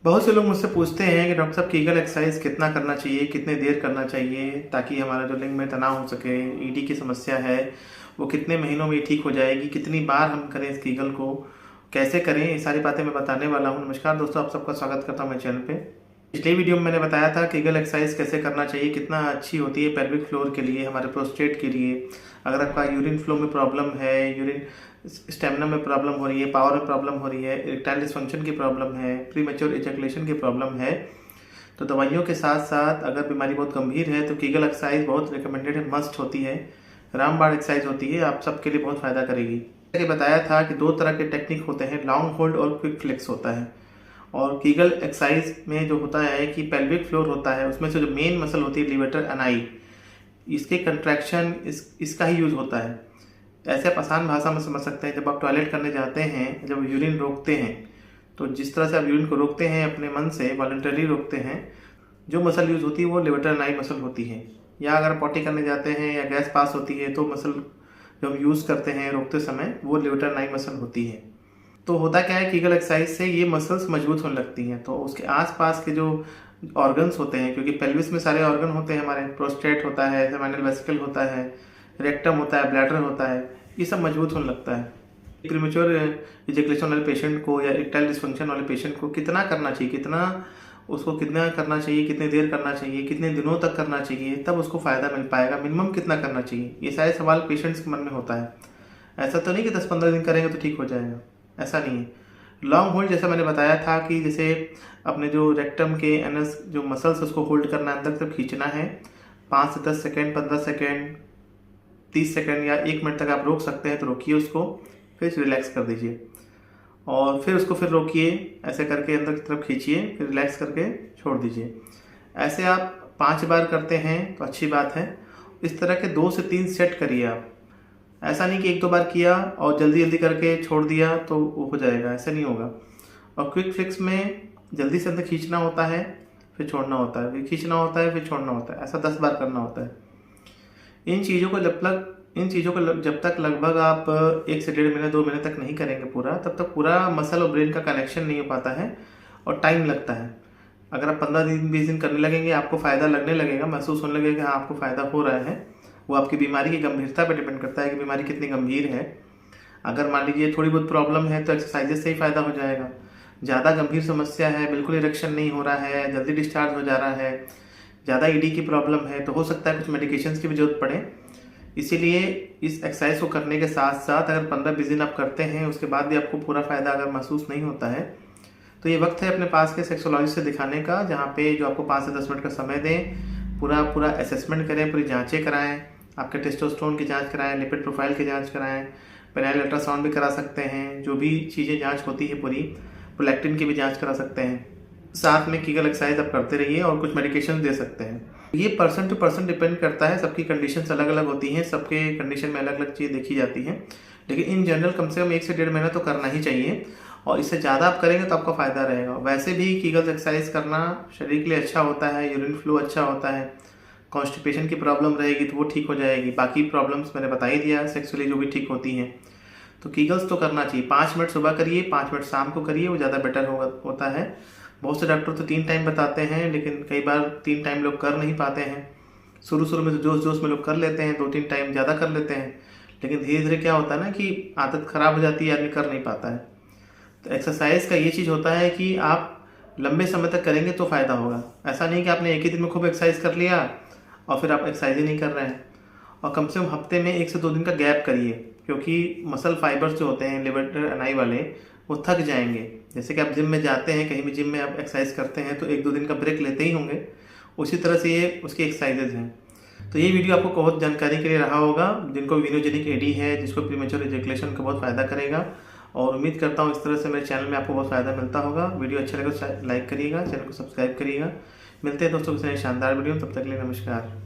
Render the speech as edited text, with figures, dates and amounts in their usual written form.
बहुत से लोग मुझसे पूछते हैं कि डॉक्टर साहब कीगल एक्सरसाइज कितना करना चाहिए, कितने देर करना चाहिए ताकि हमारा जो लिंग में तनाव हो सके, ईडी की समस्या है वो कितने महीनों में ठीक हो जाएगी, कितनी बार हम करें इस कीगल को, कैसे करें, ये सारी बातें मैं बताने वाला हूँ। नमस्कार दोस्तों, आप सबका स्वागत करता हूँ मेरे चैनल पे। पिछले वीडियो में मैंने बताया था कीगल एक्सरसाइज कैसे करना चाहिए, कितना अच्छी होती है पेल्विक फ्लोर के लिए, हमारे प्रोस्टेट के लिए। अगर आपका यूरिन फ्लो में प्रॉब्लम है, यूरिन स्टेमिना में प्रॉब्लम हो रही है, पावर में प्रॉब्लम हो रही है, इरेक्टाइल डिसफंक्शन की प्रॉब्लम है, प्रीमेच्योर इजैकुलेशन की प्रॉब्लम है, तो दवाइयों के साथ साथ अगर बीमारी बहुत गंभीर है तो कीगल एक्सरसाइज बहुत रिकमेंडेड है, मस्ट होती है, रामबाण एक्सरसाइज होती है, आप सबके लिए बहुत फायदा करेगी। जैसे बताया था कि दो तरह के टेक्निक होते हैं, लॉन्ग होल्ड और क्विक फ्लेक्स होता है। और कीगल एक्सरसाइज में जो होता है कि पेल्विक फ्लोर होता है, उसमें से जो मेन मसल होती है लिवेटर एनाई, इसके कंट्रैक्शन इसका ही यूज होता है। ऐसे आप आसान भाषा में समझ सकते हैं, जब आप टॉयलेट करने जाते हैं, जब यूरिन रोकते हैं, तो जिस तरह से आप यूरिन को रोकते हैं अपने मन से, वॉलंटरी रोकते हैं, जो मसल यूज होती है वो लिवेटर एनाई मसल होती है। या अगर पॉटी करने जाते हैं या गैस पास होती है तो मसल जो हम यूज़ करते हैं रोकते समय वो लिवेटर एनाई मसल होती है। तो होता क्या है, कीगल एक्सरसाइज से ये मसल्स मजबूत होने लगती हैं, तो उसके आसपास के जो ऑर्गन्स होते हैं, क्योंकि पेल्विस में सारे ऑर्गन होते हैं हमारे, प्रोस्टेट होता है, सेमिनल वेसिकल होता है, रेक्टम होता है, ब्लैडर होता है, ये सब मजबूत होने लगता है। प्रीमेच्योर इजैकुलेशन वाले पेशेंट को या इरेक्टाइल डिसफंक्शन वाले पेशेंट को कितना करना चाहिए, कितना करना चाहिए, कितने देर करना चाहिए, कितने दिनों तक करना चाहिए, तब उसको फ़ायदा मिल पाएगा, मिनिमम कितना करना चाहिए, ये सारे सवाल पेशेंट्स के मन में होता है। ऐसा तो नहीं कि 10-15 दिन करेंगे तो ठीक हो जाएगा, ऐसा नहीं है। लॉन्ग होल्ड जैसा मैंने बताया था कि जैसे अपने जो रेक्टम के एनस जो मसल्स उसको होल्ड करना, अंदर तक खींचना है, 5 से 10 सेकेंड, 15 सेकेंड, 30 सेकेंड या 1 मिनट तक आप रोक सकते हैं तो रोकिए उसको, फिर रिलैक्स कर दीजिए और फिर उसको फिर रोकिए, ऐसे करके अंदर की तरफ खींचिए, फिर रिलैक्स करके छोड़ दीजिए। ऐसे आप 5 बार करते हैं तो अच्छी बात है। इस तरह के 2 से 3 सेट करिए आप, ऐसा नहीं कि 1-2 बार किया और जल्दी जल्दी करके छोड़ दिया तो वो हो जाएगा, ऐसा नहीं होगा। और क्विक फिक्स में जल्दी से अंदर खींचना होता है, फिर छोड़ना होता है, फिर खींचना होता है, फिर छोड़ना होता है, ऐसा 10 बार करना होता है। इन चीज़ों को जब तक लगभग आप 1 से 1.5 महीने 2 महीने तक नहीं करेंगे पूरा, तब तक पूरा मसल और ब्रेन का कनेक्शन नहीं हो पाता है और टाइम लगता है। अगर आप 15 दिन 20 दिन करने लगेंगे, आपको फ़ायदा लगने लगेगा, महसूस होने लगेगा कि हाँ आपको फ़ायदा हो रहा है। वो आपकी बीमारी की गंभीरता पर डिपेंड करता है कि बीमारी कितनी गंभीर है। अगर मान लीजिए थोड़ी बहुत प्रॉब्लम है तो एक्सरसाइजेज से ही फ़ायदा हो जाएगा। ज़्यादा गंभीर समस्या है, बिल्कुल इरेक्शन नहीं हो रहा है, जल्दी डिस्चार्ज हो जा रहा है, ज़्यादा ईडी की प्रॉब्लम है, तो हो सकता है कुछ मेडिकेशंस की भी जरूरत पड़े। इसीलिए इस एक्सरसाइज को करने के साथ साथ अगर 15-20 दिन आप करते हैं, उसके बाद भी आपको पूरा फ़ायदा अगर महसूस नहीं होता है, तो ये वक्त है अपने पास के सेक्सोलॉजिस्ट से दिखाने का, जहाँ पे जो आपको 5 से 10 मिनट का समय दें, पूरा असेसमेंट करें, पूरी जांचें कराएं, आपके टेस्टोस्टेरोन की जांच कराएं, लिपिड प्रोफाइल की जांच कराएं, पेनाइल अल्ट्रासाउंड भी करा सकते हैं, जो भी चीज़ें जांच होती है पूरी, प्रोलैक्टिन की भी जांच करा सकते हैं। साथ में कीगल एक्सरसाइज आप करते रहिए और कुछ मेडिकेशन दे सकते हैं। ये पर्सन टू पर्सन डिपेंड करता है, सबकी कंडीशंस अलग अलग होती हैं, सबके कंडीशन में अलग अलग चीज़ देखी जाती हैं, लेकिन इन जनरल कम से कम 1 से 1.5 महीना तो करना ही चाहिए और इससे ज़्यादा आप करेंगे तो आपका फ़ायदा रहेगा। वैसे भी कीगल एक्सरसाइज करना शरीर के लिए अच्छा होता है, यूरिन फ्लो अच्छा होता है, कॉन्स्टिपेशन की प्रॉब्लम रहेगी तो वो ठीक हो जाएगी, बाकी प्रॉब्लम्स मैंने बता ही दिया सेक्सुअली जो भी ठीक होती हैं। तो कीगल्स तो करना चाहिए, 5 मिनट सुबह करिए, 5 मिनट शाम को करिए, वो ज़्यादा बेटर होता है। बहुत से डॉक्टर तो 3 टाइम बताते हैं, लेकिन कई बार 3 टाइम लोग कर नहीं पाते हैं। शुरू में तो जोश में लोग कर लेते हैं, 2-3 टाइम ज़्यादा कर लेते हैं, लेकिन धीरे धीरे क्या होता है ना कि आदत ख़राब हो जाती है, आदमी कर नहीं पाता है। तो एक्सरसाइज का ये चीज़ होता है कि आप लंबे समय तक करेंगे तो फ़ायदा होगा। ऐसा नहीं कि आपने एक ही दिन में खूब एक्सरसाइज कर लिया और फिर आप एक्सरसाइज ही नहीं कर रहे हैं। और कम से कम हफ्ते में 1 से 2 दिन का गैप करिए, क्योंकि मसल फाइबर्स जो होते हैं लिवेटर एनाई वाले, वो थक जाएंगे। जैसे कि आप जिम में जाते हैं, कहीं भी जिम में आप एक्सरसाइज करते हैं तो 1-2 दिन का ब्रेक लेते ही होंगे, उसी तरह से ये उसकी एक्सरसाइजेज हैं। तो ये वीडियो आपको बहुत जानकारी के लिए रहा होगा, जिनको वीनोजेनिक एडी है, जिसको प्रीमेच्योर इजैकुलेशन का बहुत फ़ायदा करेगा, और उम्मीद करता हूँ इस तरह से मेरे चैनल में आपको बहुत फ़ायदा मिलता होगा। वीडियो अच्छा लगे तो लाइक करिएगा, चैनल को सब्सक्राइब करिएगा। मिलते हैं दोस्तों किसी नए शानदार वीडियो, तब तक के लिए नमस्कार।